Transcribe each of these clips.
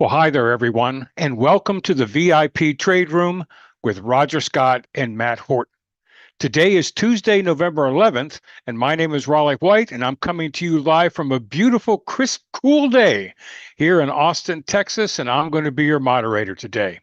Well, hi there, everyone, and welcome to the VIP Trade Room with Roger Scott and Matt Horton. Today is Tuesday, November 11th, and my name is Raleigh White, and I'm coming to you live from a beautiful, crisp, cool day here in Austin, Texas, and I'm going to be your moderator today.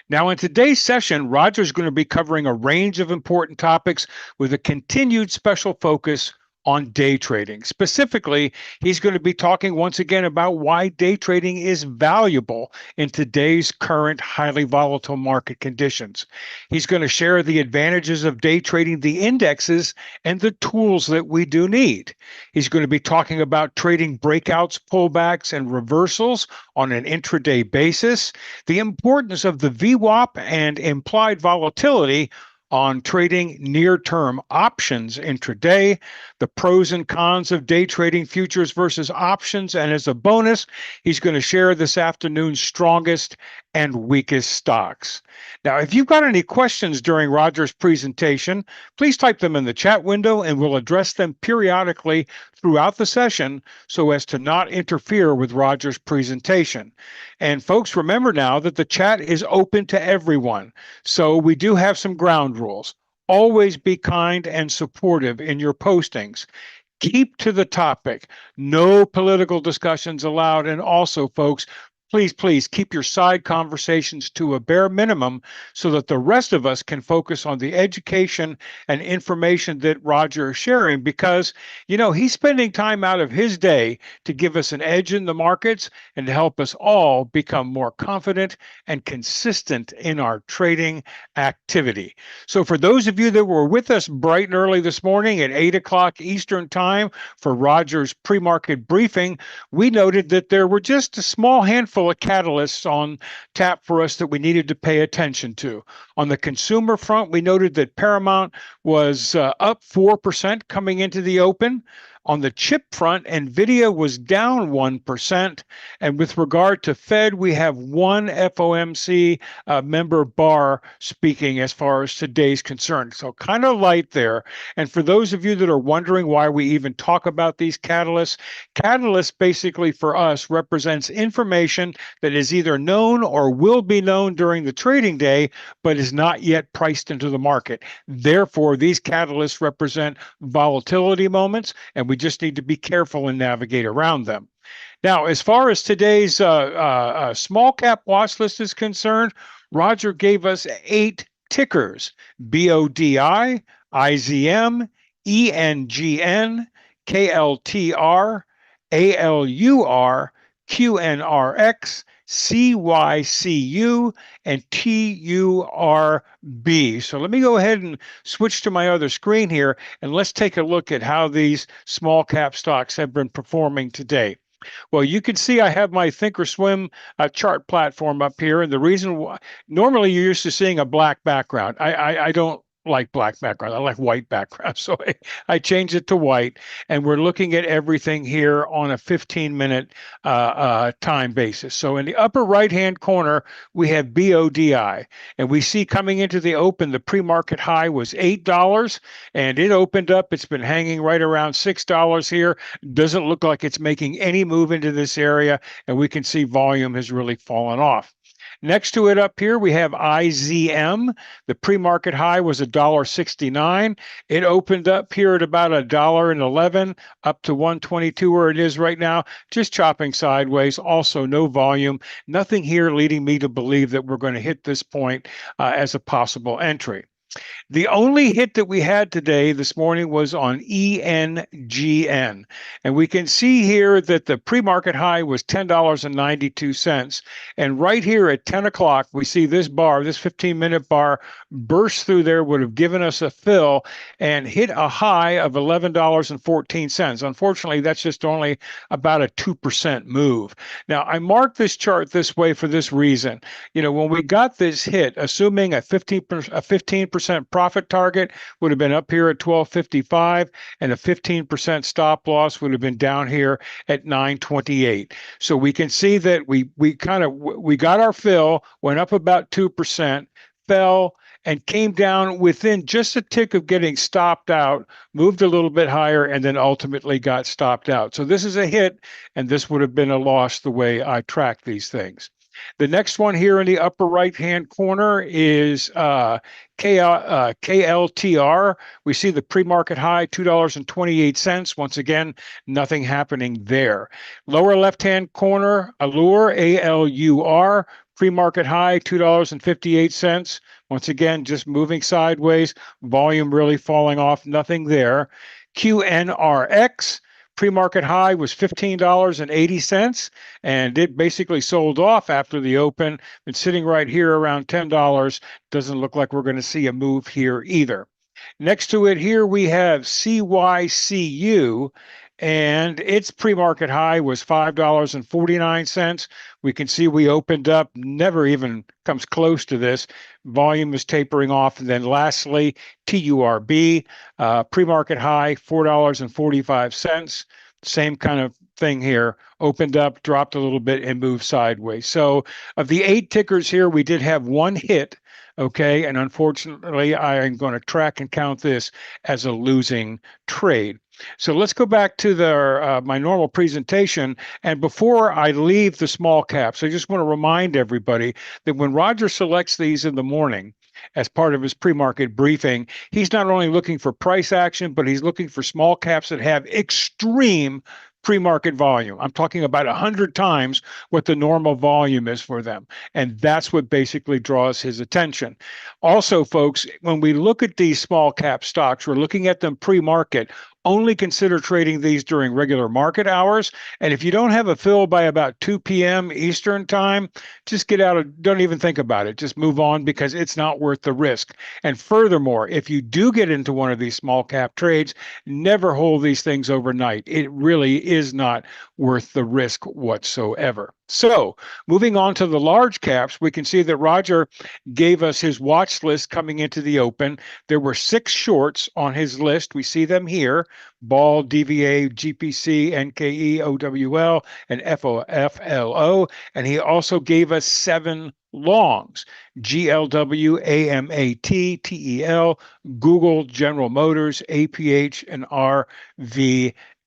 Now, in today's session, Roger's going to be covering a range of important topics with a continued special focus on day trading. Specifically, he's going to be talking once again about why day trading is valuable in today's current highly volatile market conditions. He's going to share the advantages of day trading the indexes and the tools that we do need. He's going to be talking about trading breakouts, pullbacks, and reversals on an intraday basis, the importance of the VWAP and implied volatility on trading near-term options intraday, the pros and cons of day trading futures versus options, and as a bonus, he's going to share this afternoon's strongest and weakest stocks. Now, if you've got any questions during Roger's presentation, please type them in the chat window and we'll address them periodically throughout the session so as to not interfere with Roger's presentation. And folks, remember now that the chat is open to everyone. So we do have some ground rules. Always be kind and supportive in your postings. Keep to the topic. No political discussions allowed. And also, folks, please keep your side conversations to a bare minimum so that the rest of us can focus on the education and information that Roger is sharing because, he's spending time out of his day to give us an edge in the markets and to help us all become more confident and consistent in our trading activity. So for those of you that were with us bright and early this morning at 8 o'clock Eastern time for Roger's pre-market briefing, we noted that there were just a small handful of catalysts on tap for us that we needed to pay attention to. On the consumer front, we noted that Paramount was up 4% coming into the open. On the chip front, NVIDIA was down 1%. And with regard to Fed, we have one FOMC member bar speaking as far as today's concerned. So kind of light there. And for those of you that are wondering why we even talk about these catalysts basically for us represents information that is either known or will be known during the trading day, but is not yet priced into the market. Therefore, these catalysts represent volatility moments, and we just need to be careful and navigate around them. Now, as far as today's small cap watch list is concerned, Roger gave us 8 tickers: BODI, IZM, ENGN, KLTR, ALUR, QNRX, CYCU, and TURB. So let me go ahead and switch to my other screen here, and let's take a look at how these small cap stocks have been performing today. Well, you can see I have my Thinkorswim chart platform up here, and the reason why, normally you're used to seeing a black background. I don't like black background. I like white background. So I changed it to white, and we're looking at everything here on a 15-minute time basis. So in the upper right-hand corner, we have BODI, and we see coming into the open, the pre-market high was $8, and it opened up. It's been hanging right around $6 here. Doesn't look like it's making any move into this area, and we can see volume has really fallen off. Next to it up here, we have IZM. The pre-market high was $1.69. It opened up here at about $1.11, up to 122 where it is right now, just chopping sideways. Also, no volume. Nothing here leading me to believe that we're going to hit this point as a possible entry. The only hit that we had today, this morning, was on ENGN. And we can see here that the pre-market high was $10.92. And right here at 10 o'clock, we see this bar, this 15-minute bar, burst through there, would have given us a fill and hit a high of $11.14. Unfortunately, that's just only about a 2% move. Now, I marked this chart this way for this reason. When we got this hit, assuming a 15% profit target would have been up here at 1255, and a 15% stop loss would have been down here at 928. So we can see that we got our fill, went up about 2%, fell, and came down within just a tick of getting stopped out, moved a little bit higher, and then ultimately got stopped out. So this is a hit, and this would have been a loss the way I track these things. The next one here in the upper right-hand corner is KLTR. We see the pre-market high, $2.28. Once again, nothing happening there. Lower left-hand corner, Allure, ALUR, pre-market high, $2.58. Once again, just moving sideways, volume really falling off, nothing there. QNRX, pre-market high was $15.80, and it basically sold off after the open. Been sitting right here around $10. Doesn't look like we're going to see a move here either. Next to it here, we have CYCU, and its pre-market high was $5.49. We can see we opened up, never even comes close to this. Volume is tapering off. And then lastly, TURB, pre-market high, $4.45. Same kind of thing here. Opened up, dropped a little bit, and moved sideways. So of the 8 tickers here, we did have one hit. Okay, and unfortunately, I am going to track and count this as a losing trade. So let's go back to the my normal presentation. And before I leave the small caps, I just want to remind everybody that when Roger selects these in the morning as part of his pre-market briefing, he's not only looking for price action, but he's looking for small caps that have extreme pre-market volume. I'm talking about 100 times what the normal volume is for them. And that's what basically draws his attention. Also, folks, when we look at these small cap stocks, we're looking at them pre-market. Only consider trading these during regular market hours. And if you don't have a fill by about 2 p.m. Eastern time, just get out of, don't even think about it. Just move on because it's not worth the risk. And furthermore, if you do get into one of these small cap trades, never hold these things overnight. It really is not worth the risk whatsoever. So moving on to the large caps, we can see that Roger gave us his watch list coming into the open. There were 6 shorts on his list. We see them here: Ball, DVA, GPC, NKE, OWL, and FOFLO. And he also gave us 7 longs: GLW, AMAT, TEL, Google, General Motors, APH, and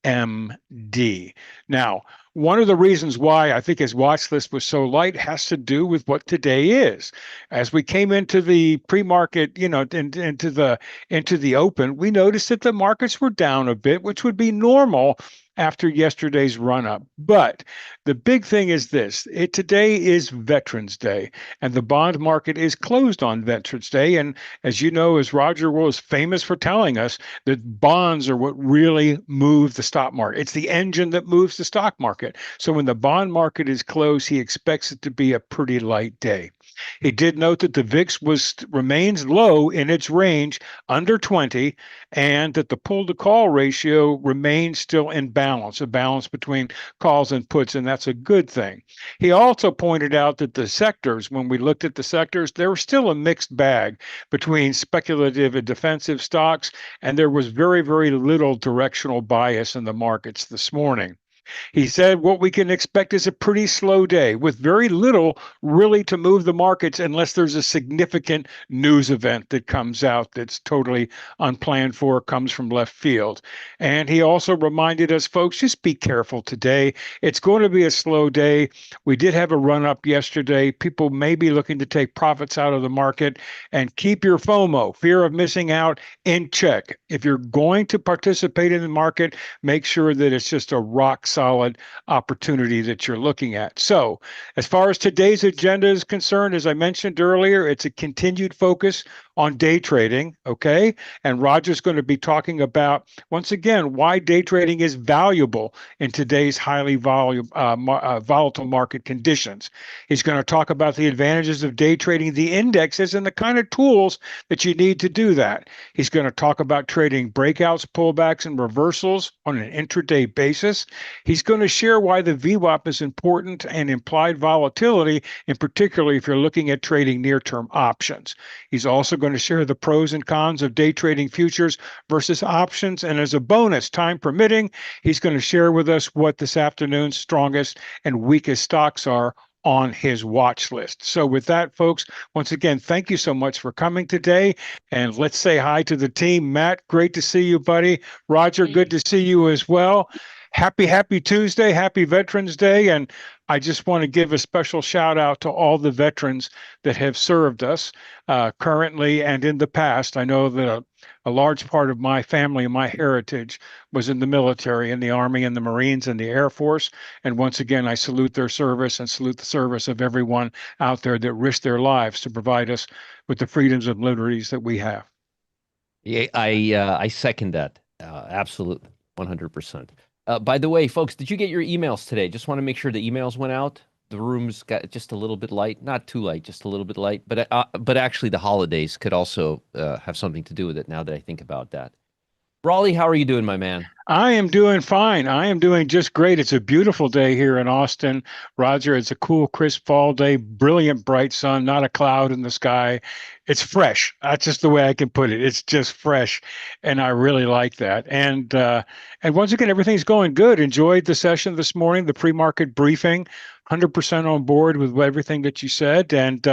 RVMD. Now, one of the reasons why I think his watch list was so light has to do with what today is. As we came into the pre-market, into the open, we noticed that the markets were down a bit, which would be normal after yesterday's run up. But the big thing is this: today is Veterans Day, and the bond market is closed on Veterans Day. And as you know, as Roger was famous for telling us, that bonds are what really move the stock market. It's the engine that moves the stock market. So when the bond market is closed, he expects it to be a pretty light day. He did note that the VIX remains low in its range, under 20, and that the pull to call ratio remains still in balance, a balance between calls and puts, and that's a good thing. He also pointed out that the sectors, when we looked at the sectors, there was still a mixed bag between speculative and defensive stocks, and there was very, very little directional bias in the markets this morning. He said what we can expect is a pretty slow day with very little really to move the markets unless there's a significant news event that comes out that's totally unplanned for, comes from left field. And he also reminded us, folks, just be careful today. It's going to be a slow day. We did have a run up yesterday. People may be looking to take profits out of the market, and keep your FOMO, fear of missing out, in check. If you're going to participate in the market, make sure that it's just a rock solid opportunity that you're looking at. So as far as today's agenda is concerned, as I mentioned earlier, it's a continued focus on day trading, okay? And Roger's going to be talking about, once again, why day trading is valuable in today's highly volatile market conditions. He's going to talk about the advantages of day trading the indexes and the kind of tools that you need to do that. He's going to talk about trading breakouts, pullbacks, and reversals on an intraday basis. He's going to share why the VWAP is important and implied volatility, in particular if you're looking at trading near-term options. He's also going to share the pros and cons of day trading futures versus options. And as a bonus, time permitting, he's going to share with us what this afternoon's strongest and weakest stocks are on his watch list. So, with that, folks, once again, thank you so much for coming today. And let's say hi to the team. Matt, great to see you, buddy. Roger, good to see you as well. Happy Tuesday. Happy Veterans Day. And I just want to give a special shout out to all the veterans that have served us currently and in the past. I know that a large part of my family and my heritage was in the military, in the Army and the Marines and the Air Force. And once again, I salute their service and salute the service of everyone out there that risked their lives to provide us with the freedoms and liberties that we have. Yeah, I second that. Absolutely, 100%. By the way, folks, did you get your emails today? Just want to make sure the emails went out. The room's got just a little bit light, not too light, just a little bit light. But actually, the holidays could also have something to do with it. Now that I think about that, Raleigh, how are you doing, my man? I am doing fine. I am doing just great. It's a beautiful day here in Austin. Roger, it's a cool, crisp fall day, brilliant, bright sun, not a cloud in the sky. It's fresh. That's just the way I can put it. It's just fresh, and I really like that. And once again, everything's going good. Enjoyed the session this morning, the pre-market briefing. 100% on board with everything that you said. And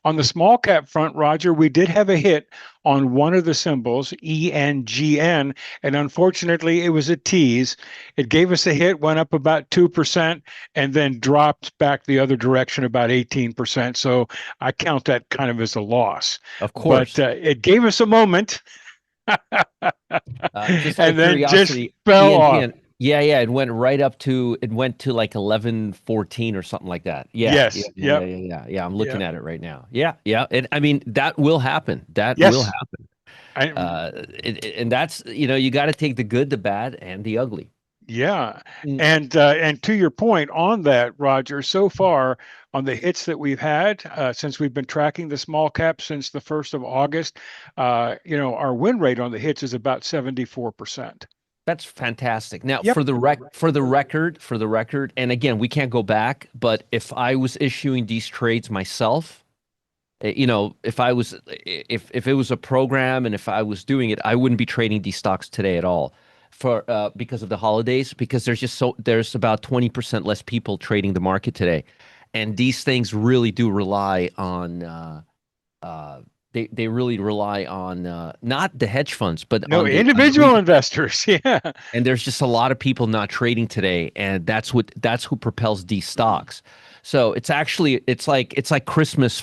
on the small cap front, Roger, we did have a hit on one of the symbols, ENGN, and unfortunately, it was a tease. It gave us a hit, went up about 2%, and then dropped back the other direction about 18%. So I count that kind of as a loss. Of But course. it gave us a moment. Just out of And then just curiosity, fell off. ENGN. Yeah, yeah, it went to like 11:14 or something like that. Yeah, yeah, Yes. yeah, yeah, Yep. yeah, yeah. Yeah, I'm looking Yep. at it right now. Yeah, yeah. And I mean, that will happen. That will Yes. happen. I, And that's, you got to take the good, the bad, and the ugly. Yeah, Mm. and to your point on that, Roger, so far on the hits that we've had since we've been tracking the small cap since the 1st of August, our win rate on the hits is about 74%. That's fantastic. Now, Yep. for the record, and again, we can't go back, but if I was issuing these trades myself, if it was a program and if I was doing it, I wouldn't be trading these stocks today at all for because of the holidays, because there's about 20% less people trading the market today. And these things really do rely on they really rely on not the hedge funds, but No, on the individual investors. Yeah. and there's just a lot of people not trading today, and that's who propels these stocks. So it's like Christmas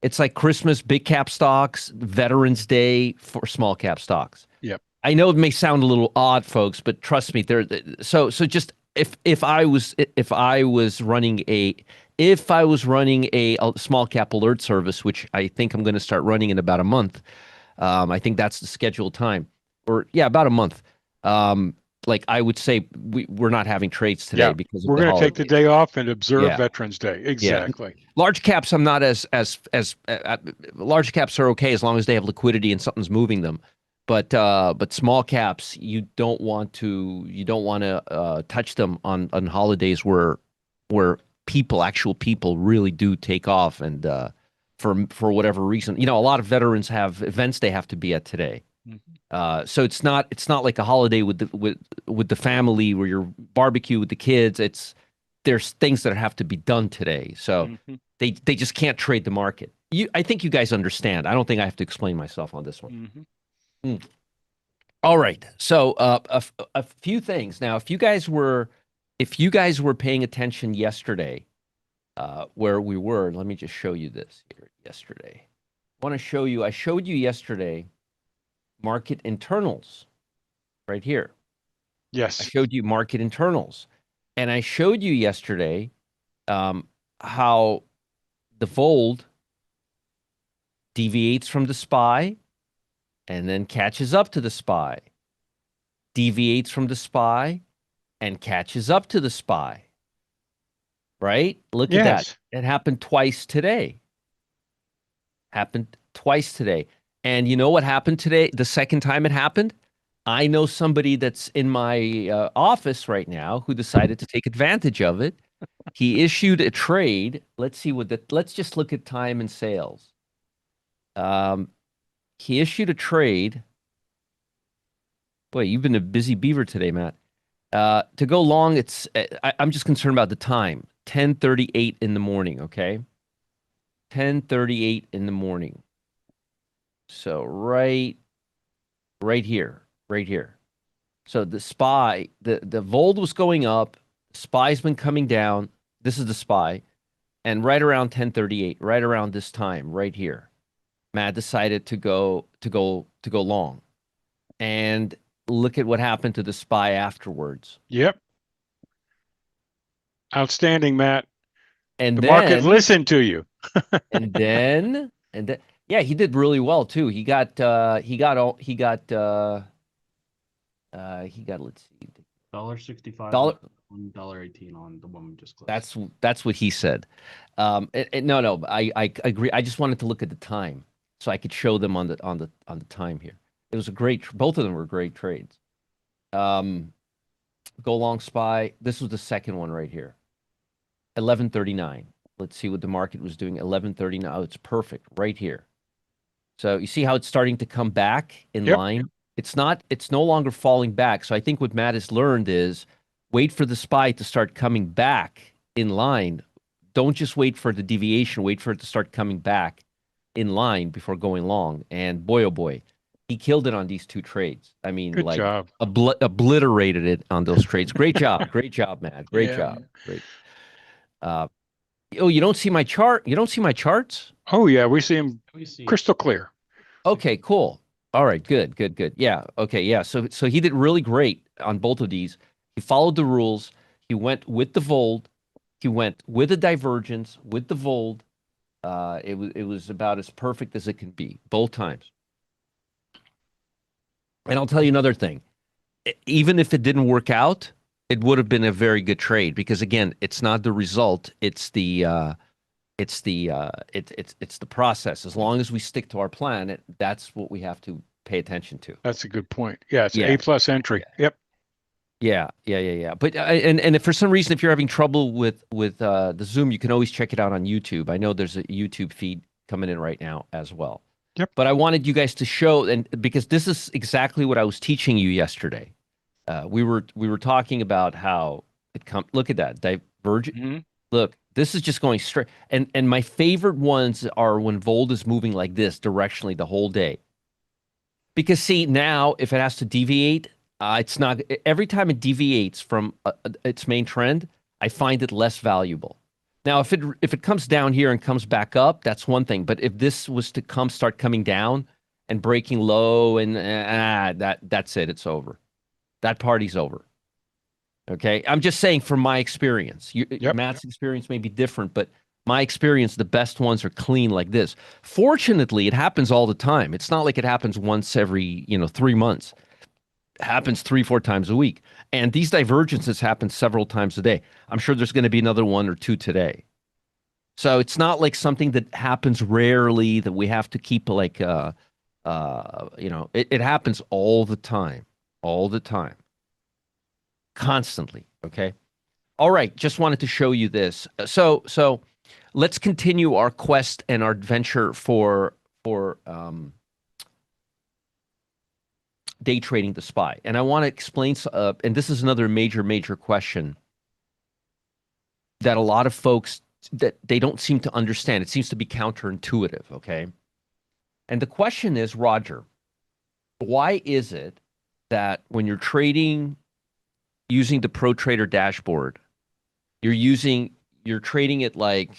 it's like Christmas big cap stocks, Veterans Day for small cap stocks. Yep. I know it may sound a little odd, folks, but trust me, so just if I was running a small cap alert service, which I think I'm going to start running in about a month. I think that's the scheduled time, or yeah, about a month. Like I would say, we're not having trades today Yeah. because of We're the going to take the holidays. day off and observe Yeah, Veterans Day. yeah. Exactly. Large caps, I'm not as large caps are okay as long as they have liquidity and something's moving them. But small caps, you don't want to touch them on holidays where actual people really do take off, and for whatever reason, a lot of veterans have events they have to be at today. Mhm. So it's not like a holiday with the family where you're barbecue with the kids. There's things that have to be done today. So Mhm. they just can't trade the market. I think you guys understand. I don't think I have to explain myself on this one. Mhm. Mm. All right. So a few things. Now, if you guys were paying attention yesterday, where we were, let me just show you this here. Yesterday, I showed you yesterday market internals right here. I Yes. showed you market internals, and I showed you yesterday how the fold deviates from the SPY and then catches up to the SPY, deviates from the SPY and catches up to the SPY. Right? Look at that. Yes. It happened twice today. Happened twice today. And you know what happened today? The second time it happened? I know somebody that's in my office right now who decided to take advantage of it. He issued a trade. Let's just look at time and sales. He issued a trade. Boy, you've been a busy beaver today, Matt. To go long, I'm just concerned about the time. 10:38 in the morning, okay? 10:38 in the morning. So right here, right here. So the SPY, the Vold was going up, SPY's been coming down. This is the SPY. And right around 10:38, right around this time, right here, Matt decided to go long. And look at what happened to the SPY afterwards. Yep. Outstanding, Matt. And The market then listened to you. and then yeah, he did really well too. He got let's see. $1.65 Dollar on $1.18 on the one we just closed. That's what he said. No, I agree. I just wanted to look at the time so I could show them on the time here. It was a great. Both of them were great trades. Go long SPY. This was the second one right here. 11:39. Let's see what the market was doing. 11:39. Oh, it's perfect right here. So you see how it's starting to come back in Yep. line. It's no longer falling back. So I think what Matt has learned is wait for the SPY to start coming back in line. Don't just wait for the deviation. Wait for it to start coming back in line before going long. And boy, oh boy, he killed it on these two trades. I mean, Good like job. obliterated it on those trades. Great job. Great job, Matt. Great Yeah. job. Great. Oh, you don't see my chart? You don't see my charts? Oh, yeah. We see him We see crystal clear. Okay, cool. All right, good. Yeah. Okay, yeah. So he did really great on both of these. He followed the rules. He went with the Vold. He went with the divergence, with the Vold. It was about as perfect as it can be, both times. And I'll tell you another thing. Even if it didn't work out, it would have been a very good trade because again, it's not the result, it's the process. As long as we stick to our plan, that's what we have to pay attention to. That's a good point. Yeah, it's Yeah. A+ entry. Yep. Yeah. But and if for some reason, if you're having trouble with the Zoom, you can always check it out on YouTube. I know there's a YouTube feed coming in right now as well. Yep. But I wanted you guys to show, and because this is exactly what I was teaching you yesterday. We were talking about how it come. Look at that divergent. Mm-hmm. Look, this is just going straight. And my favorite ones are when Vold is moving like this directionally the whole day. Because see, now if it has to deviate, it's not every time it deviates from its main trend, I find it less valuable. Now, if it comes down here and comes back up, that's one thing. But if this was to start coming down and breaking low, and that's it, it's over. That party's over. Okay, I'm just saying from my experience. Yep. Matt's experience may be different, but my experience, the best ones are clean like this. Fortunately, it happens all the time. It's not like it happens once every 3 months. It happens 3-4 times a week, and these divergences happen several times a day. I'm sure there's going to be another one or two today. So it's not like something that happens rarely that we have to keep like it happens all the time. All the time. Constantly. Okay. All right. Just wanted to show you this. So let's continue our quest and our adventure for day trading the SPY. And I want to explain, and this is another major question that a lot of folks that they don't seem to understand. It seems to be counterintuitive. Okay. And the question is, Roger, why is it that when you're trading using the Pro Trader dashboard, you're trading it like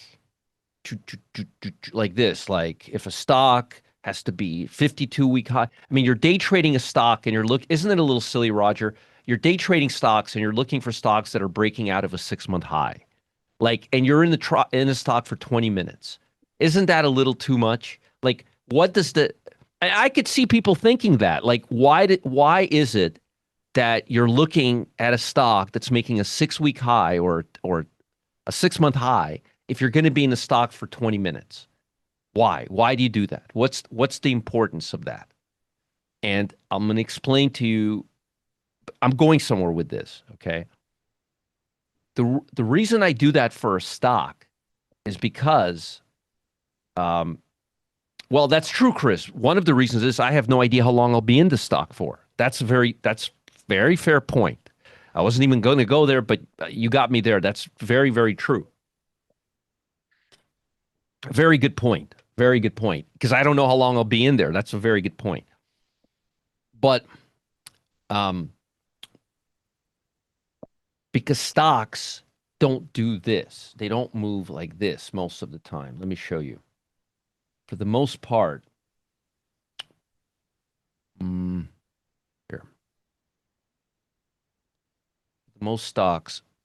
this, like if a stock has to be 52-week high. I mean, you're day trading a stock and isn't it a little silly, Roger? You're day trading stocks and you're looking for stocks that are breaking out of a 6-month high. And you're in the stock for 20 minutes. Isn't that a little too much? Like, what does I could see people thinking that, like, why is it that you're looking at a stock that's making a 6-week high or a 6-month high if you're going to be in the stock for 20 minutes? Why? Why do you do that? What's the importance of that? And I'm going to explain to you. I'm going somewhere with this, okay? The reason I do that for a stock is because well, that's true, Chris. One of the reasons is I have no idea how long I'll be in the stock for. That's very fair point. I wasn't even going to go there, but you got me there. That's very, very true. Very good point. Very good point. Because I don't know how long I'll be in there. That's a very good point. But because stocks don't do this, they don't move like this most of the time. Let me show you. For the most part, here.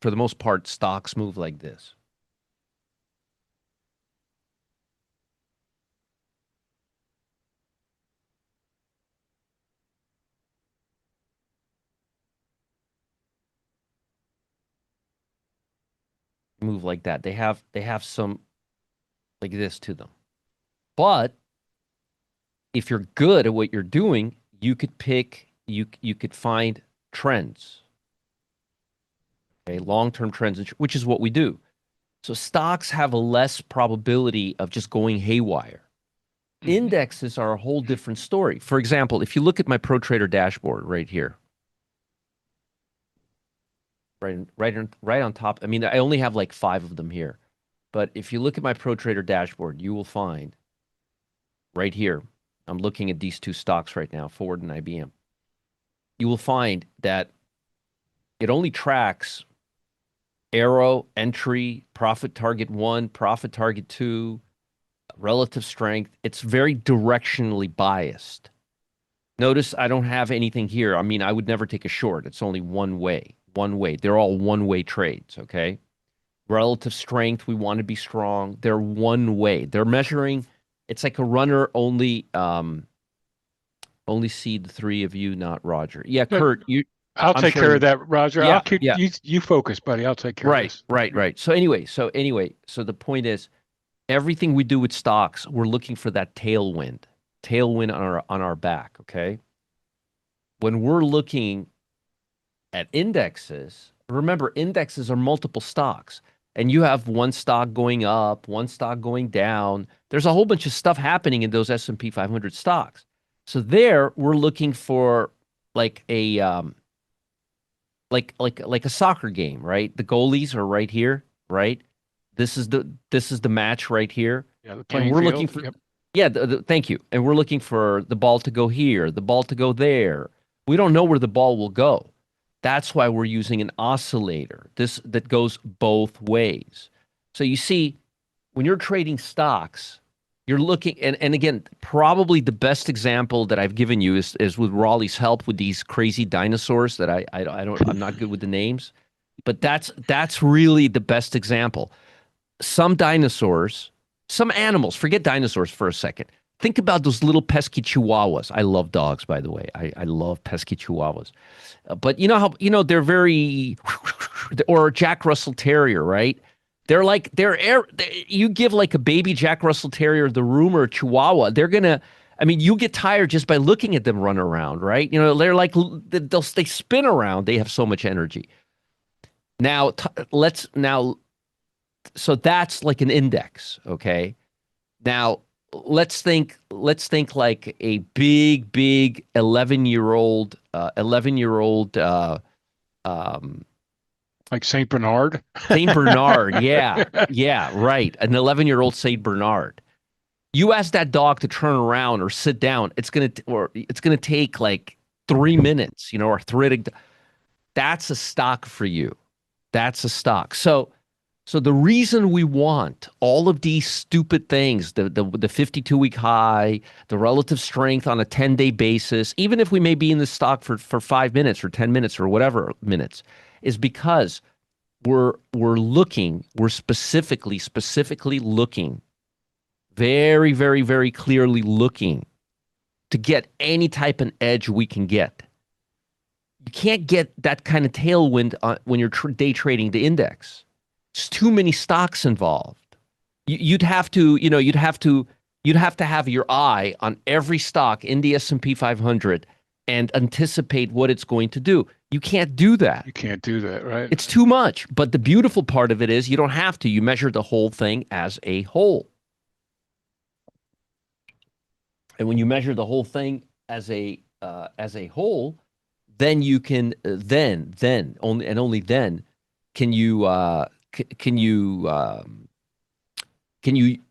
For the most part, stocks move like this. Move like that. They have some like this to them. But if you're good at what you're doing, you could find trends. Okay, long-term trends, which is what we do. So stocks have a less probability of just going haywire. Indexes are a whole different story. For example, if you look at my ProTrader dashboard right here, right on top. I mean, I only have like 5 of them here, but if you look at my ProTrader dashboard, you will find right here. I'm looking at these 2 stocks right now, Ford and IBM. You will find that it only tracks arrow, entry, profit target 1, profit target 2, relative strength. It's very directionally biased. Notice I don't have anything here. I mean, I would never take a short. It's only one way. They're all one-way trades, okay? Relative strength, we want to be strong. They're one way. They're measuring. It's like a runner only see the 3 of you, not Roger. Yeah, Kurt, I'll take care of that, Roger. Yeah, I'll keep you focus, buddy. I'll take care of this. Right. So anyway, the point is, everything we do with stocks, we're looking for that tailwind on our back, okay? When we're looking at indexes, remember, indexes are multiple stocks, and you have one stock going up, one stock going down. There's a whole bunch of stuff happening in those S&P 500 stocks. So there, we're looking for like a like a soccer game, right? The goalies are right here, right? This is the match right here. Yeah, the and playing we're field. looking for Yep. yeah. Thank you. And we're looking for the ball to go here, the ball to go there. We don't know where the ball will go. That's why we're using an oscillator. That goes both ways. So you see, when you're trading stocks, you're looking, and again, probably the best example that I've given you is with Raleigh's help with these crazy dinosaurs that I'm not good with the names, but that's really the best example. Some dinosaurs, some animals, forget dinosaurs for a second. Think about those little pesky chihuahuas. I love dogs, by the way. I love pesky chihuahuas. But you know how, they're very, or Jack Russell Terrier, right? You give like a baby Jack Russell Terrier the room or a Chihuahua, you get tired just by looking at them run around, right? They're like, they spin around. They have so much energy. Now, so that's like an index, okay? Now, let's think like a big 11-year-old Like Saint Bernard. Saint Bernard, yeah, right. An 11-year-old Saint Bernard. You ask that dog to turn around or sit down, it's gonna take like 3 minutes, arthritic. That's a stock for you. That's a stock. So the reason we want all of these stupid things, the 52-week high, the relative strength on a 10-day basis, even if we may be in the stock for 5 minutes or 10 minutes or whatever minutes, is because we're specifically looking, very, very, very clearly looking to get any type of edge we can get. You can't get that kind of tailwind when you're day trading the index. There's too many stocks involved. You'd have to have your eye on every stock in the S&P 500 and anticipate what it's going to do. You can't do that. You can't do that, right? It's too much. But the beautiful part of it is you don't have to. You measure the whole thing as a whole. And when you measure the whole thing as a whole, then you can only then can you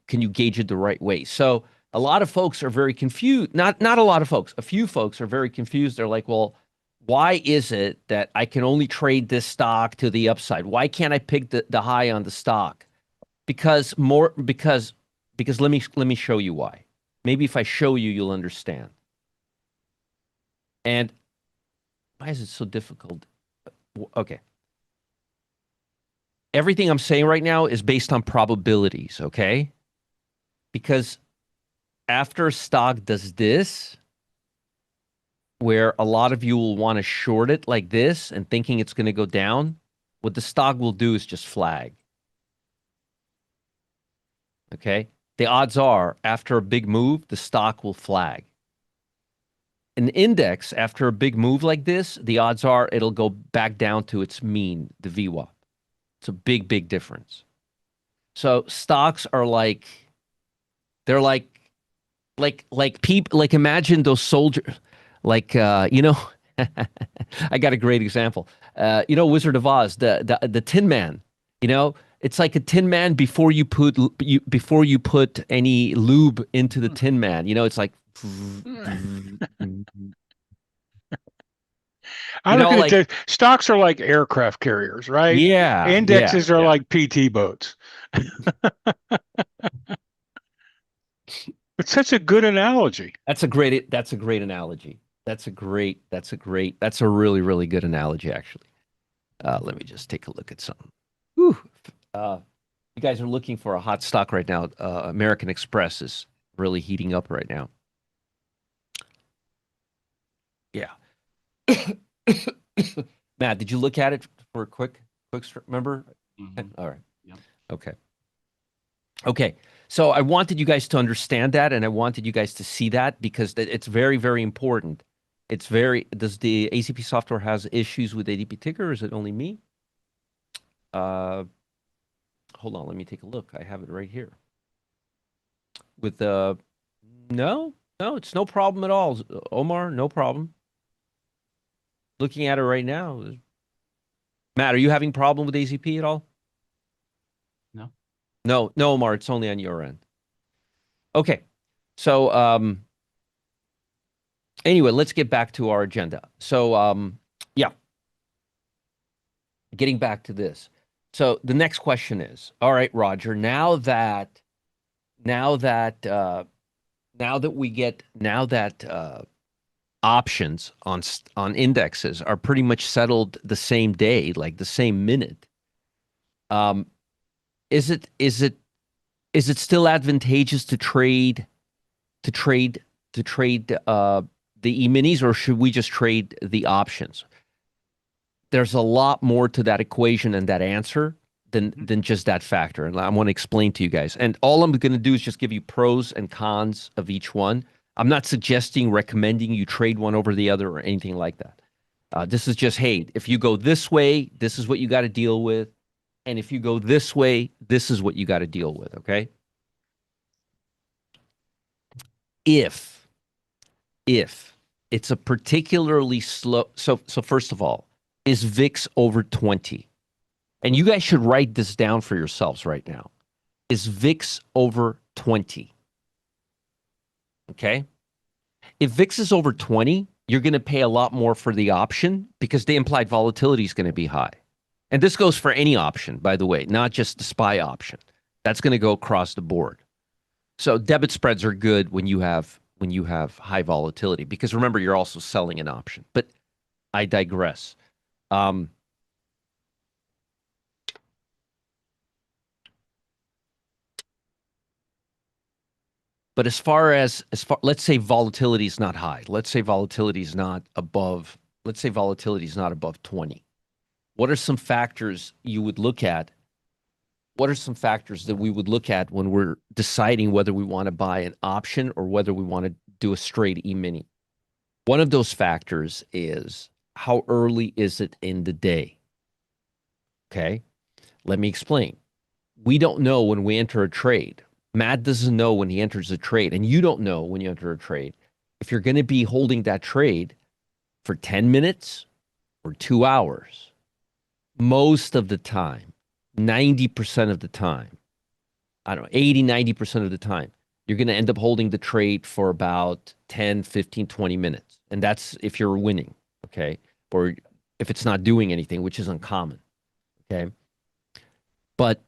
gauge it the right way? So a lot of folks are very confused. Not a lot of folks. A few folks are very confused. They're like, well, why is it that I can only trade this stock to the upside? Why can't I pick the high on the stock? Because let me show you why. Maybe if I show you, you'll understand. And why is it so difficult? Okay. Everything I'm saying right now is based on probabilities, okay? Because after a stock does this, where a lot of you will want to short it like this and thinking it's going to go down, what the stock will do is just flag. Okay? The odds are, after a big move, the stock will flag. An index, after a big move like this, the odds are it'll go back down to its mean, the VWAP. It's a big, big difference. So stocks are like, they're like people, like imagine those soldiers, like, I got a great example. Wizard of Oz, the Tin Man, it's like a Tin Man before you put any lube into the Tin Man. It's like, I look at it, stocks are like aircraft carriers, right? Yeah. Indexes are like PT boats. It's such a good analogy. That's a great analogy. That's a really, really good analogy, actually. Let me just take a look at something. Whew. You guys are looking for a hot stock right now. American Express is really heating up right now. Yeah. Matt, did you look at it for a quick remember? Mm-hmm. All right. Yep. Okay. So I wanted you guys to understand that, and I wanted you guys to see that because it's very, very important. Does the ACP software has issues with ADP ticker, or is it only me? Hold on, let me take a look. I have it right here. With no, it's no problem at all. Omar, no problem. Looking at it right now. Matt, are you having problem with ACP at all? No, Omar, it's only on your end. Okay. So anyway, let's get back to our agenda. So yeah. Getting back to this. So the next question is, all right, Roger, now that options on indexes are pretty much settled the same day, like the same minute, is it still advantageous to trade the E-minis, or should we just trade the options? There's a lot more to that equation and that answer than just that factor. And I want to explain to you guys. And all I'm going to do is just give you pros and cons of each one. I'm not recommending you trade one over the other or anything like that. This is just, hey, if you go this way, this is what you got to deal with. And if you go this way, this is what you got to deal with, okay? If it's a particularly slow, so first of all, is VIX over 20? And you guys should write this down for yourselves right now. Is VIX over 20? Okay? If VIX is over 20, you're going to pay a lot more for the option because the implied volatility is going to be high. And this goes for any option, by the way, not just the SPY option. That's going to go across the board. So debit spreads are good when you have high volatility because remember, you're also selling an option. But I digress. But as far, let's say volatility is not high. Let's say volatility is not above 20. What are some factors you would look at? What are some factors that we would look at when we're deciding whether we want to buy an option or whether we want to do a straight E-mini? One of those factors is how early is it in the day? Okay, let me explain. We don't know when we enter a trade. Matt doesn't know when he enters a trade, and you don't know when you enter a trade if you're going to be holding that trade for 10 minutes or 2 hours. Most of the time, 90% of the time, I don't know, 80, 90% of the time, you're going to end up holding the trade for about 10, 15, 20 minutes. And that's if you're winning, okay? Or if it's not doing anything, which is uncommon, okay? But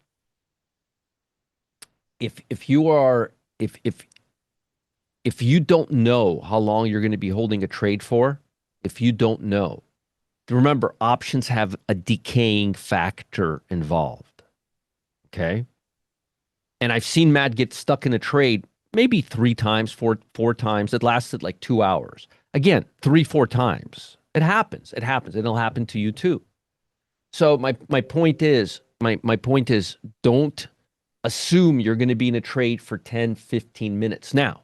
if you are if you don't know how long you're going to be holding a trade for, if you don't know, remember options have a decaying factor involved, okay? And I've seen Matt get stuck in a trade maybe 3 times, four times. It lasted like 2 hours. Again, 3, 4 times. It happens. It happens. It'll happen to you too. So my point is, my point is, don't assume you're going to be in a trade for 10, 15 minutes. Now,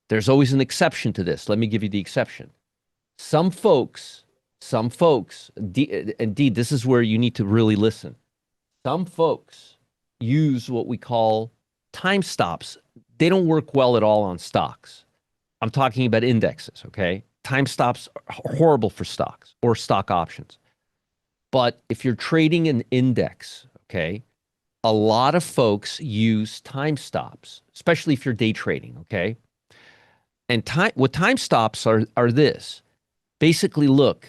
there's always an exception to this. Let me give you the exception. Some folks, indeed, this is where you need to really listen. Some folks use what we call time stops. They don't work well at all on stocks. I'm talking about indexes, okay? Time stops are horrible for stocks or stock options. But if you're trading an index, okay, a lot of folks use time stops, especially if you're day trading, okay? And what time stops are this. Basically, look,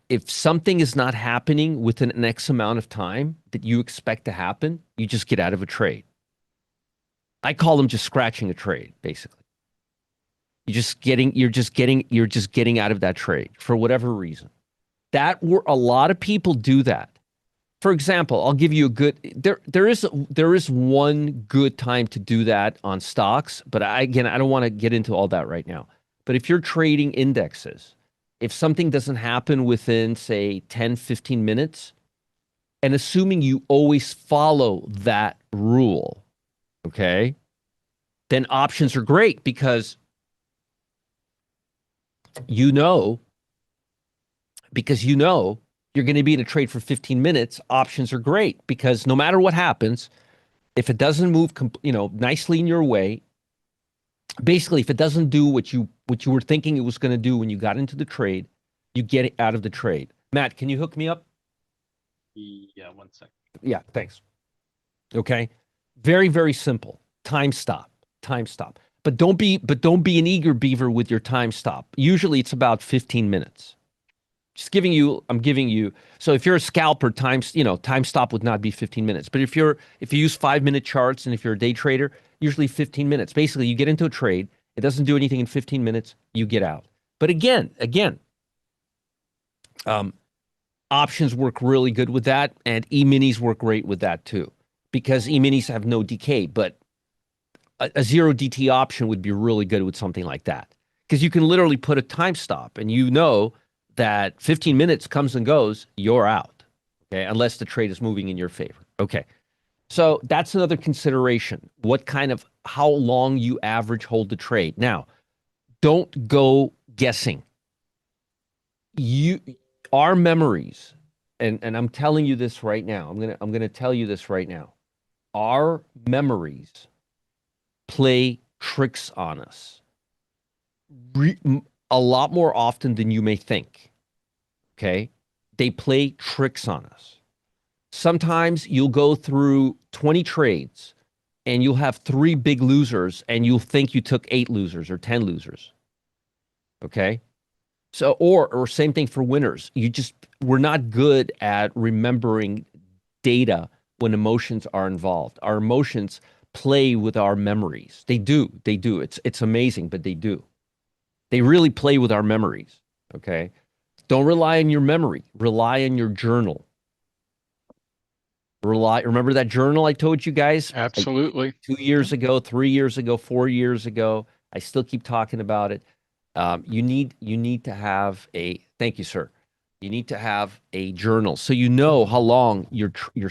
if something is not happening within an X amount of time that you expect to happen, you just get out of a trade. I call them just scratching a trade, basically. You're just getting out of that trade for whatever reason. A lot of people do that. For example, I'll give you a good there is one good time to do that on stocks, but I don't want to get into all that right now. But if you're trading indexes, if something doesn't happen within, say, 10, 15 minutes, and assuming you always follow that rule, okay, then options are great because you know you're going to be in a trade for 15 minutes. Options are great because no matter what happens, if it doesn't move nicely in your way, basically if it doesn't do what you were thinking it was going to do when you got into the trade, you get it out of the trade. Matt, can you hook me up? Yeah, 1 second. Yeah, thanks. Okay. Very, very simple. Time stop. But don't be an eager beaver with your time stop. Usually it's about 15 minutes. I'm giving you. So if you're a scalper, time stop would not be 15 minutes. But if you use 5-minute charts and if you're a day trader, usually 15 minutes. Basically, you get into a trade, it doesn't do anything in 15 minutes, you get out. But again, options work really good with that, and E-minis work great with that too, because E-minis have no decay. But a zero DT option would be really good with something like that, because you can literally put a time stop, and you know that 15 minutes comes and goes, you're out. Okay, unless the trade is moving in your favor. Okay, so that's another consideration. How long you average hold the trade. Now, don't go guessing. Our memories, and I'm telling you this right now. I'm gonna tell you this right now. Our memories play tricks on us a lot more often than you may think. Okay, they play tricks on us. Sometimes you'll go through 20 trades and you'll have 3 big losers and you'll think you took 8 losers or 10 losers. Okay. So, or same thing for winners. We're not good at remembering data when emotions are involved. Our emotions play with our memories. They do. It's amazing, but they do. They really play with our memories. Okay. Don't rely on your memory. Rely on your journal. Remember that journal I told you guys? Absolutely. Like 2 years ago, 3 years ago, 4 years ago. I still keep talking about it. You need to have thank you, sir. You need to have a journal so you know how long you're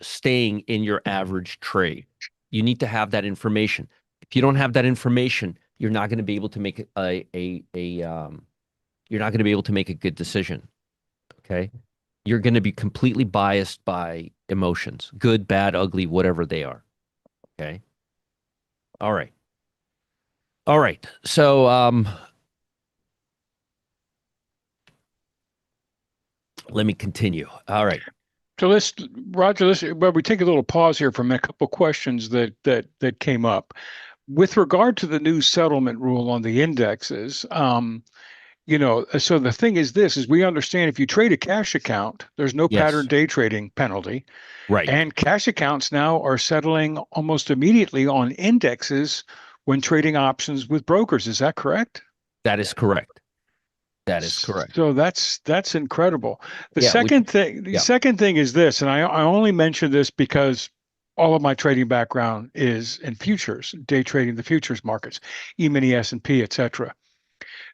staying in your average trade. You need to have that information. If you don't have that information, you're not going to be able to make you're not going to be able to make a good decision. Okay? You're going to be completely biased by emotions, good, bad, ugly, whatever they are. Okay? All right. So let me continue. All right. So Roger, well, we take a little pause here from a couple questions that came up. With regard to the new settlement rule on the indexes, so the thing is this, is we understand if you trade a cash account, there's no pattern Yes. day trading penalty. Right. And cash accounts now are settling almost immediately on indexes when trading options with brokers. Is that correct? That is correct. That is correct. So that's incredible. The Yeah. Yeah. second thing is this, and I only mention this because all of my trading background is in futures, day trading the futures markets, E-mini, S&P, et cetera.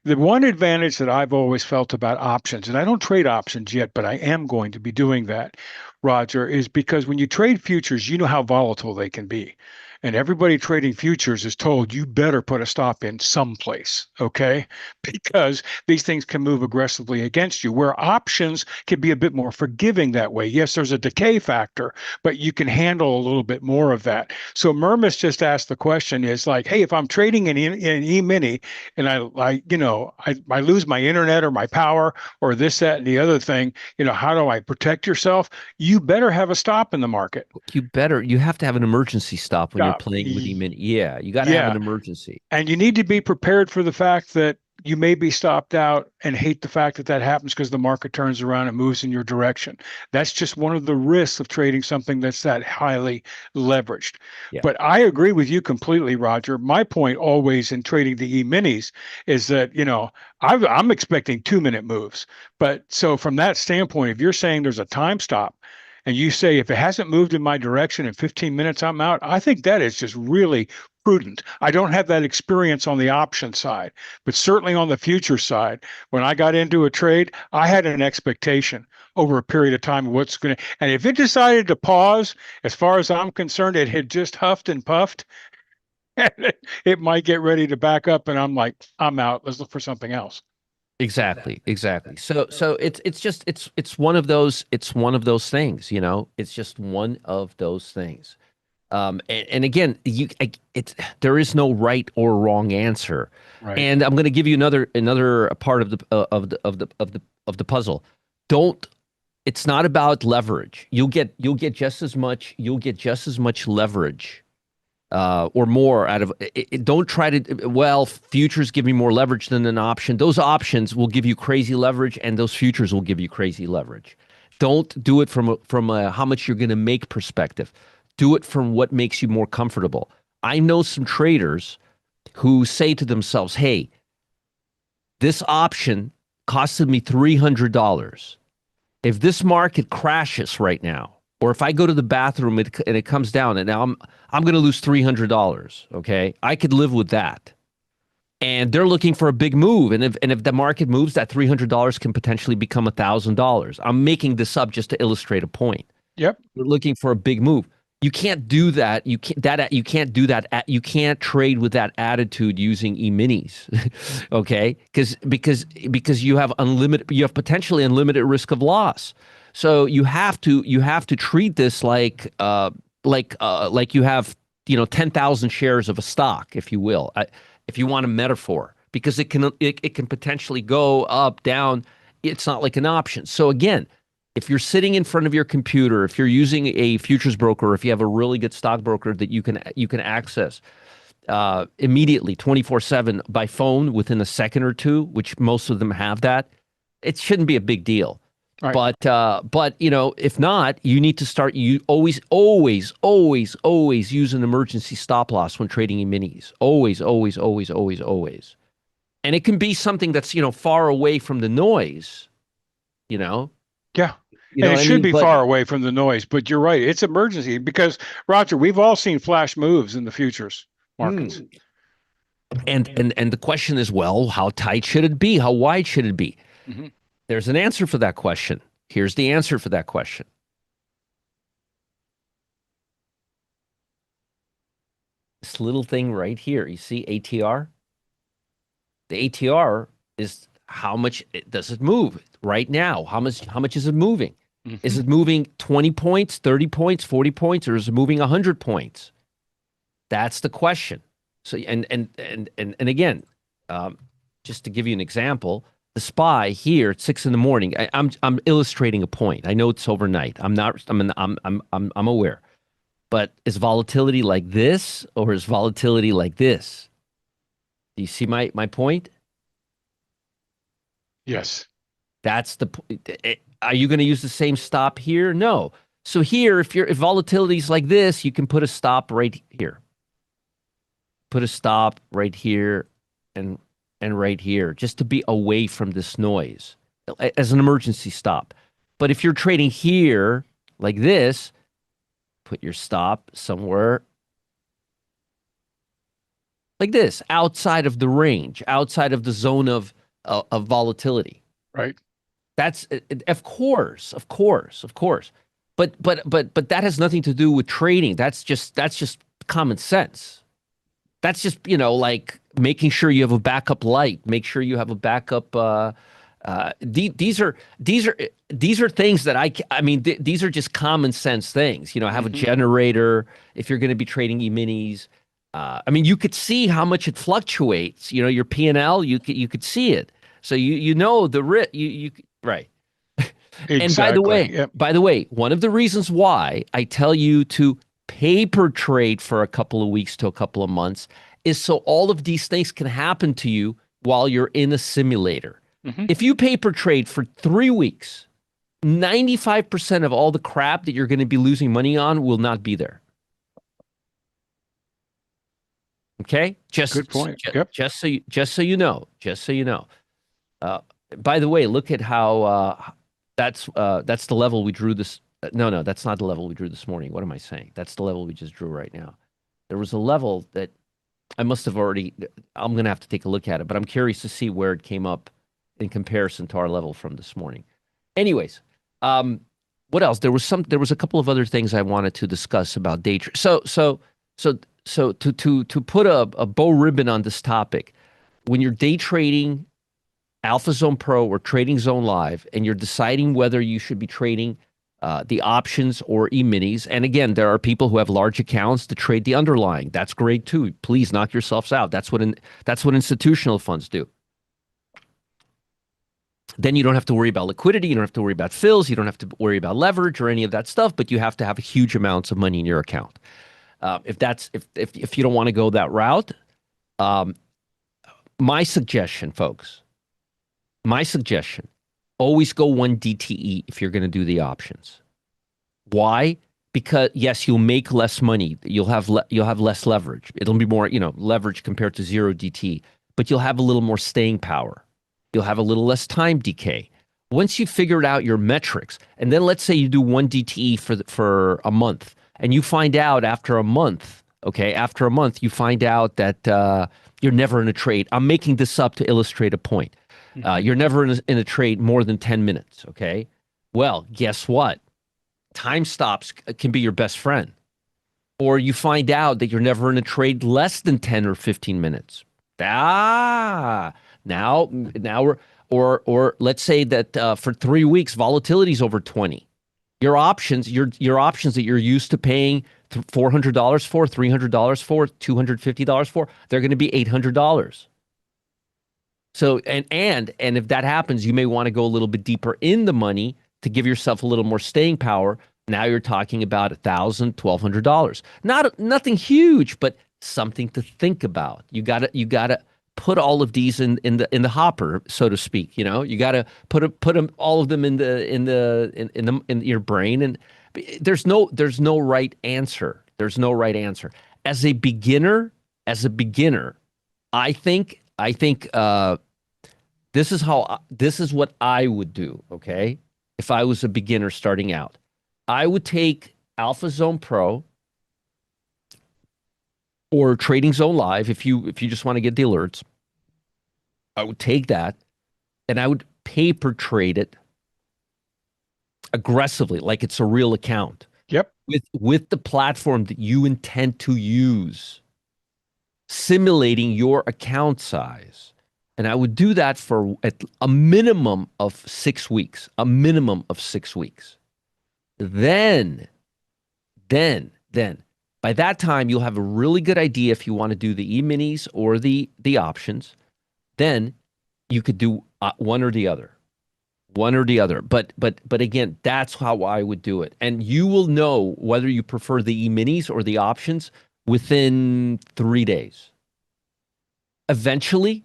The one advantage that I've always felt about options, and I don't trade options yet, but I am going to be doing that, Roger, is because when you trade futures, you know how volatile they can be. And everybody trading futures is told you better put a stop in someplace, okay? Because these things can move aggressively against you, where options can be a bit more forgiving that way. Yes, there's a decay factor, but you can handle a little bit more of that. So Murmis just asked the question is like, hey, if I'm trading in E-mini and I lose my internet or my power or this, that, and the other thing, how do I protect yourself? You better have a stop in the market. You have to have an emergency stop when you're Stop. playing with E-mini. Yeah. You got to have an Yeah. emergency. And you need to be prepared for the fact that you may be stopped out and hate the fact that that happens because the market turns around and moves in your direction. That's just one of the risks of trading something that's that highly leveraged. Yeah. But I agree with you completely, Roger. My point always in trading the E-minis is that, I'm expecting 2-minute moves. But so from that standpoint, if you're saying there's a time stop, and you say if it hasn't moved in my direction in 15 minutes, I'm out, I think that is just really prudent. I don't have that experience on the option side, but certainly on the future side, when I got into a trade, I had an expectation over a period of time of what's going to, and if it decided to pause, as far as I'm concerned, it had just huffed and puffed. It might get ready to back up, and I'm like, I'm out. Let's look for something else. Exactly. So it's one of those things, It's just one of those things. And again, there is no right or wrong answer. Right. And I'm going to give you another part of the puzzle. It's not about leverage. You'll get just as much leverage or more out of it. Don't try to, futures give me more leverage than an option. Those options will give you crazy leverage, and those futures will give you crazy leverage. Don't do it from a how much you're going to make perspective. Do it from what makes you more comfortable. I know some traders who say to themselves, hey, this option costed me $300. If this market crashes right now, or if I go to the bathroom and it comes down, and now I'm going to lose $300. Okay, I could live with that. And they're looking for a big move, and if the market moves, that $300 can potentially become $1,000. I'm making this up just to illustrate a point. Yep. They're looking for a big move. You can't do that. You can't do that. You can't trade with that attitude using E-minis, okay? Because you have potentially unlimited risk of loss. So you have to treat this like you have 10,000 shares of a stock, if you will, if you want a metaphor, because it can potentially go up, down. It's not like an option. So again, if you're sitting in front of your computer, if you're using a futures broker, if you have a really good stockbroker that you can access immediately, 24/7 by phone within a second or two, which most of them have that, it shouldn't be a big deal. Right. But if not, you need to start. You always use an emergency stop loss when trading E-minis. Always. And it can be something that's far away from the noise. Yeah. You know And what it I should mean? be But- far away from the noise, but you're right. It's emergency because, Roger, we've all seen flash moves in the futures markets. And the question is, well, how tight should it be? How wide should it be? Mhm. There's an answer for that question. Here's the answer for that question. This little thing right here, you see ATR? The ATR is how much does it move right now? How much is it moving? Mhm. Is it moving 20 points, 30 points, 40 points, or is it moving 100 points? That's the question. So and again, just to give you an example, the SPY here at 6 in the morning. I'm illustrating a point. I know it's overnight. I'm aware. But is volatility like this or is volatility like this? Do you see my point? Yes. That's the are you going to use the same stop here? No. So here, if volatility is like this, you can put a stop right here. Put a stop right here and right here, just to be away from this noise as an emergency stop. But if you're trading here like this, put your stop somewhere like this, outside of the range, outside of the zone of volatility. Right. That's of course. But that has nothing to do with trading. That's just common sense. That's just, like making sure you have a backup light, make sure you have a backup these are things that these are just common sense things. Have a generator if you're going to be trading E-minis. You could see how much it fluctuates. Your P&L, you could see it. So the risk right. Exactly. And Yep. by the way, one of the reasons why I tell you to paper trade for a couple of weeks to a couple of months is so all of these things can happen to you while you're in a simulator. If you paper trade for 3 weeks, 95% of all the crap that you're going to be losing money on will not be there. Okay? Good point. Yep. Just so you know. By the way, look at how that's the level we drew this. No, that's not the level we drew this morning. What am I saying? That's the level we just drew right now. There was a level that I must have already. I'm going to have to take a look at it, but I'm curious to see where it came up in comparison to our level from this morning. Anyways, what else? There was a couple of other things I wanted to discuss about day trade. So to put a bow ribbon on this topic, when you're day trading Alpha Zone Pro or Trading Zone Live, and you're deciding whether you should be trading the options or E-minis. And again, there are people who have large accounts to trade the underlying. That's great too. Please knock yourselves out. That's what institutional funds do. Then you don't have to worry about liquidity. You don't have to worry about fills. You don't have to worry about leverage or any of that stuff. But you have to have huge amounts of money in your account. If you don't want to go that route, my suggestion, folks. Always go 1 DTE if you're going to do the options. Why? Because yes, you'll make less money. You'll have less leverage. It'll be more, leverage compared to 0 DT, but you'll have a little more staying power. You'll have a little less time decay. Once you figured out your metrics, and then let's say you do 1 DTE for a month, and you find out after a month, you find out that you're never in a trade. I'm making this up to illustrate a point. You're never in a trade more than 10 minutes, okay? Well, guess what? Time stops can be your best friend. Or you find out that you're never in a trade less than 10 or 15 minutes. Now we're, or let's say that for 3 weeks, volatility is over 20. Your options that you're used to paying $400 for, $300 for, $250 for, they're going to be $800. So, and if that happens, you may want to go a little bit deeper in the money to give yourself a little more staying power. Now you're talking about $1,000, $1,200. Nothing huge, but something to think about. You gotta put all of these in the hopper, so to speak. You gotta put them all of them in your brain. And there's no right answer. There's no right answer. As a beginner, I think this is what I would do, okay? If I was a beginner starting out, I would take Alpha Zone Pro or Trading Zone Live if you just want to get the alerts. I would take that and I would paper trade it aggressively, like it's a real account. Yep. With the platform that you intend to use, simulating your account size. And I would do that for a minimum of 6 weeks. Then, by that time, you'll have a really good idea if you want to do the E-minis or the options. Then You could do one or the other. One or the other. But again, that's how I would do it. And you will know whether you prefer the e-minis or the options within 3 days. Eventually,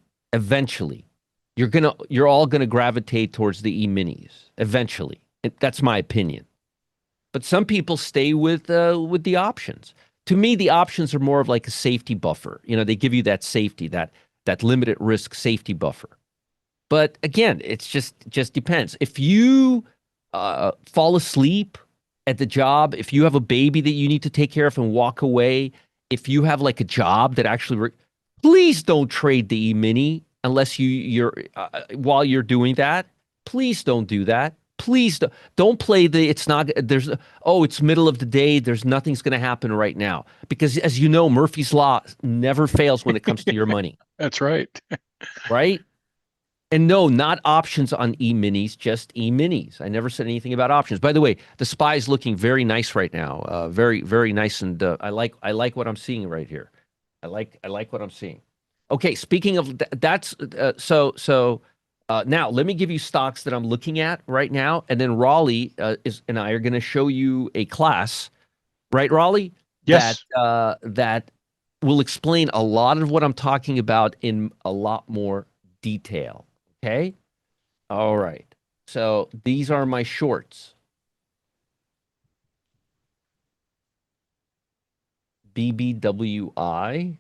you're all gonna gravitate towards the e-minis. Eventually. That's my opinion. But some people stay with the options. To me, the options are more of like a safety buffer. You know, they give you that safety, that limited risk safety buffer. But again, it's just depends. If you fall asleep at the job, if you have a baby that you need to take care of and walk away, if you have like a job that actually, please don't trade the e-mini unless you're while you're doing that. Please don't do that. Please don't play the. It's not. There's. Oh, it's middle of the day. There's nothing's going to happen right now because, as you know, Murphy's law never fails when it comes to your money. That's right. Right? And no, not options on e-minis, just e-minis. I never said anything about options. By the way, the SPY is looking very nice right now. Very, very nice, and I like what I'm seeing right here. I like what I'm seeing. Okay, speaking of that's now let me give you stocks that I'm looking at right now, and then Raleigh and I are going to show you a class, right, Raleigh? Yes. That will explain a lot of what I'm talking about in a lot more detail. Okay. All right. So these are my shorts. BBWI.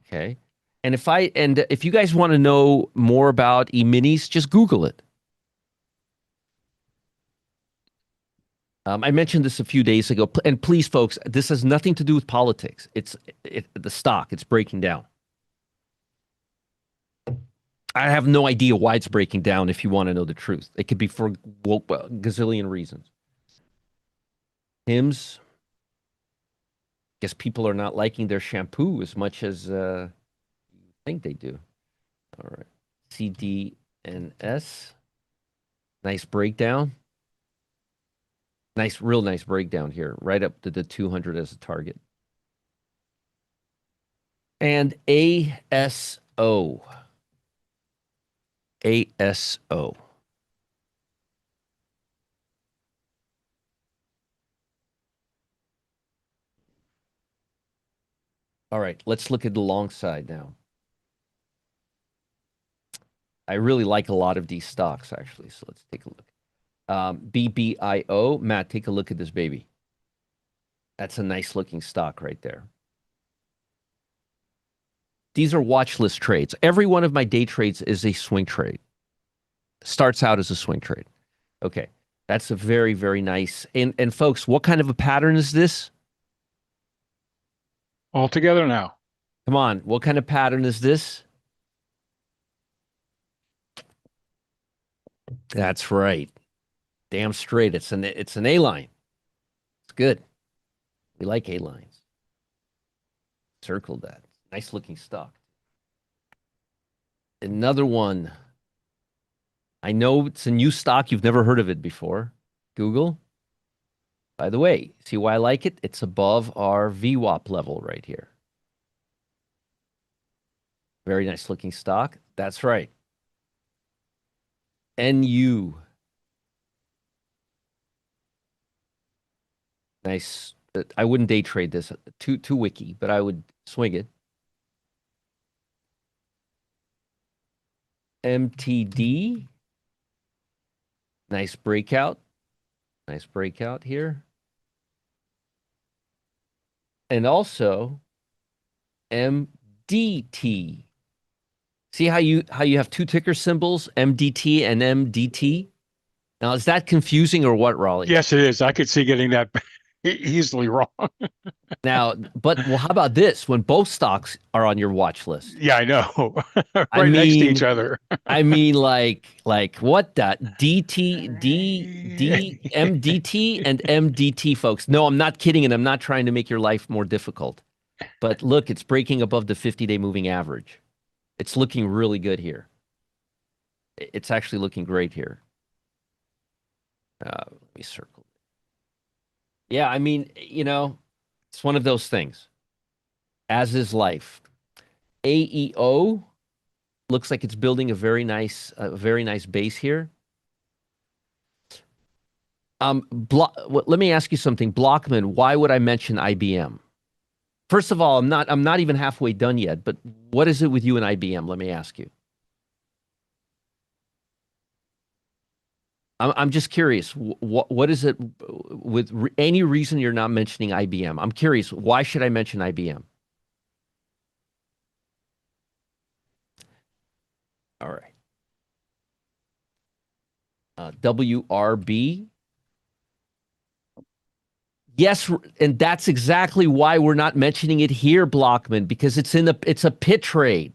Okay. And if you guys want to know more about e-minis, just Google it. I mentioned this a few days ago, and please, folks, this has nothing to do with politics. It's the stock. It's breaking down. I have no idea why it's breaking down if you want to know the truth. It could be for a gazillion reasons. Hims. Guess people are not liking their shampoo as much as you think they do. All right. CDNS. Nice breakdown. Real nice breakdown here, right up to the 200 as a target. And ASO. ASO. All right, let's look at the long side now. I really like a lot of these stocks, actually, so let's take a look. BBIO. Matt, take a look at this baby. That's a nice looking stock right there. These are watch list trades. Every one of my day trades is a swing trade. Starts out as a swing trade. Okay. That's a very, very nice. And folks, what kind of a pattern is this? All together now. Come on. What kind of pattern is this? That's right. Damn straight. It's an A line. It's good. We like A lines. Circled that. Nice looking stock. Another one. I know it's a new stock. You've never heard of it before. Google. By the way, see why I like it? It's above our VWAP level right here. Very nice looking stock. That's right. NU. Nice. I wouldn't day trade this too wiki, but I would swing it. MTD. Nice breakout. Nice breakout here. And also MDT. See how you have two ticker symbols, MDT and MDT? Now, is that confusing or what, Raleigh? Yes, it is. I could see getting that easily wrong. Now, well, how about this? When both stocks are on your watch list. Yeah, I know. I Right next to mean, each other. I mean, like what that MDT and MDT, folks. No, I'm not kidding, and I'm not trying to make your life more difficult. But look, it's breaking above the 50-day moving average. It's looking really good here. It's actually looking great here. Let me circle. Yeah, I mean, it's one of those things. As is life. AEO looks like it's building a very nice base here. Let me ask you something, Blockman. Why would I mention IBM? First of all, I'm not even halfway done yet. But what is it with you and IBM? Let me ask you. I'm just curious. What is it with any reason you're not mentioning IBM? I'm curious. Why should I mention IBM? All right. WRB. Yes, and that's exactly why we're not mentioning it here, Blockman, because it's a pit trade.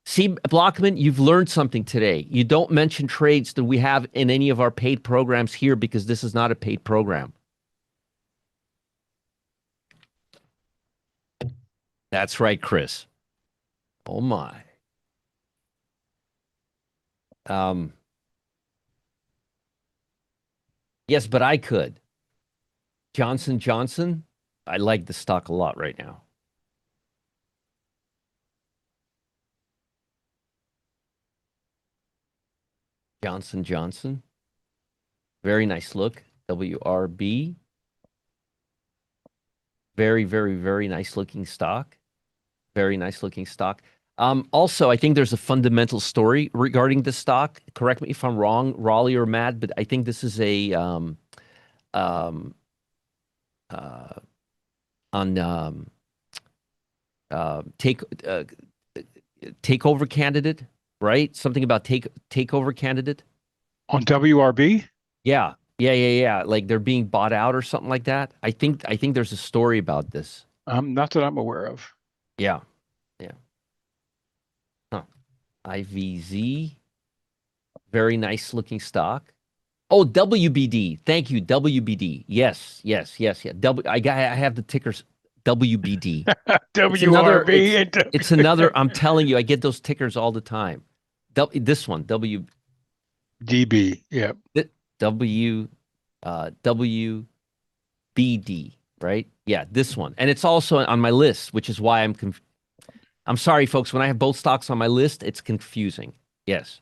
See, Blockman, you've learned something today. You don't mention trades that we have in any of our paid programs here because this is not a paid program. That's right, Chris. Oh my. Yes, but I could. Johnson Johnson, I like the stock a lot right now. Johnson Johnson, very nice look. WRB, very, very, very nice looking stock. Very nice looking stock. Also, I think there's a fundamental story regarding this stock. Correct me if I'm wrong, Raleigh or Matt, but I think this is a on takeover candidate, right? Something about takeover candidate. On WRB? Yeah. Like they're being bought out or something like that. I think there's a story about this. Not that I'm aware of. Yeah. Huh. IVZ, very nice looking stock. Oh, WBD. Thank you, WBD. Yes. I have the tickers. WBD. WRB It's another. I'm telling you, I get those tickers all the time. This one, DB. Yeah. WBD. Right? Yeah, this one, and it's also on my list, which is why I'm sorry, folks. When I have both stocks on my list, it's confusing. Yes,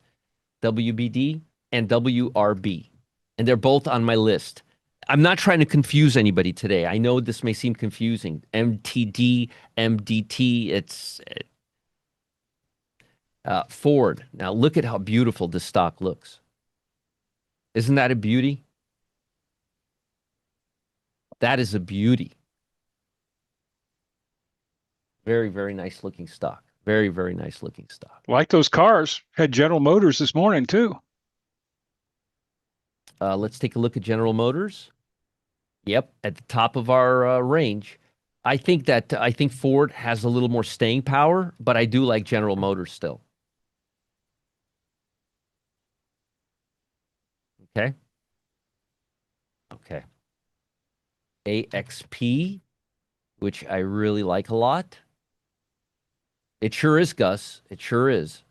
WBD and WRB, and they're both on my list. I'm not trying to confuse anybody today. I know this may seem confusing. MTD, MDT, it's Ford. Now look at how beautiful this stock looks. Isn't that a beauty? That is a beauty. Very, very nice looking stock. Very, very nice looking stock. Like those cars. Had General Motors this morning too. Let's take a look at General Motors. Yep, at the top of our range. I think Ford has a little more staying power, but I do like General Motors still. Okay. AXP, which I really like a lot. It sure is, Gus. It sure is.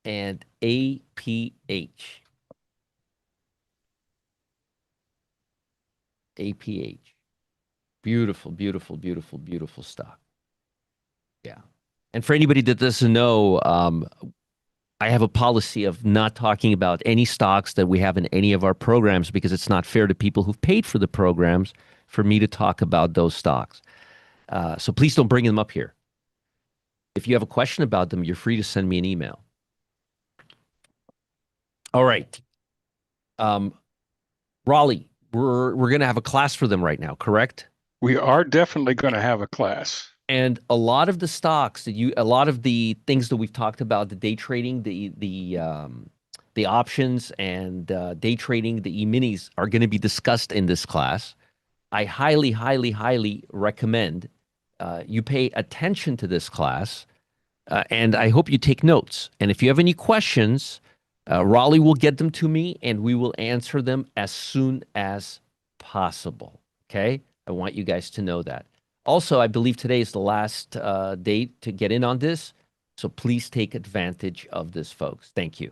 And APH. Beautiful, beautiful, beautiful, beautiful stock. Yeah. And for anybody that doesn't know, I have a policy of not talking about any stocks that we have in any of our programs because it's not fair to people who've paid for the programs for me to talk about those stocks. So please don't bring them up here. If you have a question about them, you're free to send me an email. All right. Raleigh, we're going to have a class for them right now, correct? We are definitely going to have a class. And a lot of the stocks a lot of the things that we've talked about, the day trading, the options and day trading, the E-minis are going to be discussed in this class. I highly, highly, highly recommend you pay attention to this class, and I hope you take notes. And if you have any questions, Raleigh will get them to me, and we will answer them as soon as possible. Okay? I want you guys to know that. Also, I believe today is the last date to get in on this, so please take advantage of this, folks. Thank you.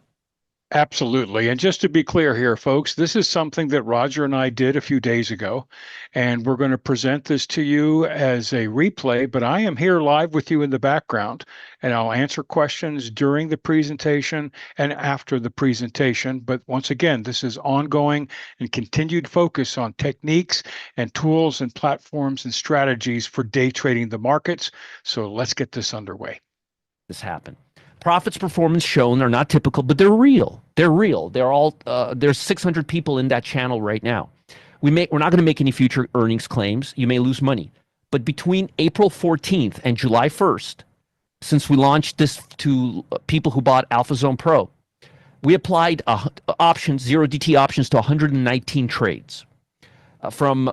Absolutely. And just to be clear here, folks, this is something that Roger and I did a few days ago, and we're going to present this to you as a replay, but I am here live with you in the background, and I'll answer questions during the presentation and after the presentation. But once again, this is ongoing and continued focus on techniques and tools and platforms and strategies for day trading the markets. So let's get this underway. This happened. Profits performance shown are not typical, but they're real. They're real. They're all there's 600 people in that channel right now. We're not going to make any future earnings claims. You may lose money. But between April 14th and July 1st, since we launched this to people who bought AlphaZone Pro, we applied options, 0DT options to 119 trades. From